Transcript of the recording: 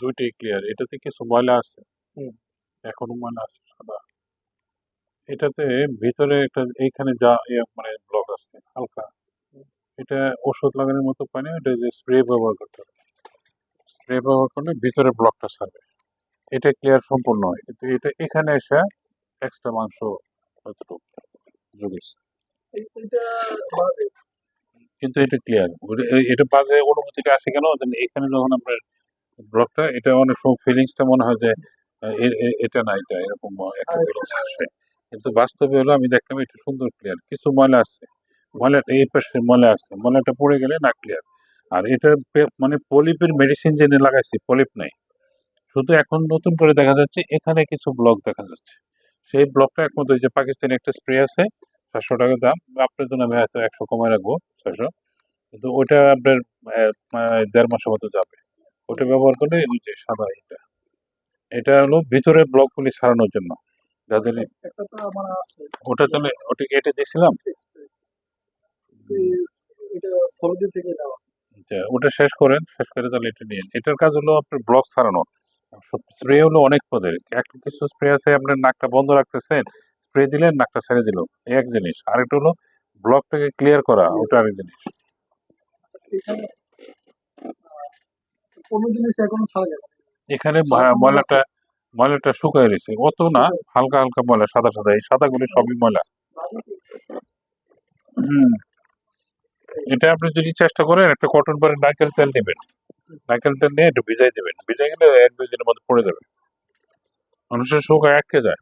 দুইটাই ক্লিয়ার। এটাতে কিছু ময়লা আছে, হুম। এখনো ময়লা আছে সাদা। এটাতে ভিতরে একটা এইখানে যা মানে ব্লক আছে হালকা। এটা ওষুধ লাগানোর মতো পানি, ওটা যে স্প্রে ব্যবহার করতে হবে। স্প্রে ব্যবহার করলে ভিতরে ব্লকটা ছাড়বে। এটা ক্লিয়ার সম্পূর্ণ হয়, কিন্তু এটা এখানে এসে এক্সট্রা মাংস যতটুকু জুগেছে, এটা বাদে কিন্তু এটা ক্লিয়ার। এটা বাজে অনুভূতিটা আসে কেন যে এখানে যখন আপনার ব্লকটা, এটা অনেক সময় ফিলিংসটা মনে হয় যে এটা না এটা এরকম একটা ফিলিংস আসে, কিন্তু বাস্তবে হলো আমি দেখলাম এটা সুন্দর ক্লিয়ার। কিছু ময়লা আছে, ময়লাটা এই পাশে ময়লা আছে, ময়লাটা পড়ে গেলে না ক্লিয়ার। আর এটা মানে পলিপের মেডিসিন জেনে লাগাইছি, পলিপ নাই, শুধু এখন নতুন করে দেখা যাচ্ছে এখানে কিছু ব্লক দেখা যাচ্ছে। সেই ব্লকটা একমাত্র ওই যে পাকিস্তানি একটা স্প্রে আছে, 700 টাকা দাম, আপনার জন্য আমি হয়তো 100 কমায় রাখবো, 600, কিন্তু ওটা আপনার 1.5 মাসের মতো যাবে। ওটা ব্যবহার করলে ওই যে সাদা এটা, এটা হলো ভিতরের ব্লকগুলি সারানোর জন্য যাদের একটা তো আমার আছে, ওটা তাহলে ওটা এটা দিয়েছিলাম। এটা 16 দিন থেকে নেওয়া। আচ্ছা, ওটা শেষ করেন, শেষ করে তাহলে এটা নিন। এটার কাজ হলো আপনার ব্লক সারানো। স্প্রে হলো অনেক পদের, একটা কিছু স্প্রে আছে আপনার নাকটা বন্ধ রাখতেছেন, স্প্রে দিলেন নাকটা ছেড়ে দিল, এই এক জিনিস। আরেকটা হলো ব্লকটাকে ক্লিয়ার করা, ওটা আরেক জিনিস। এখানে 15 দিন এখনো ছাড়া যাবে না। এখানে ছাড়া সম্ভব আছে? ময়লাটা ময়লাটা শুকায় রয়েছে, অত না, হালকা হালকা ময়লা, সাদা সাদা, এই সাদাগুলি সবই ময়লা। হুম, এটা আপনি যদি চেষ্টা করেন একটা কটন পরে নারকেল তেল নেবেন, নারকেল তেল নিয়ে একটু ভিজাই দেবেন, ভিজে গেলে 1-2 দিনের মধ্যে পড়ে যাবে, মানুষের শুকায় আটকে যায়।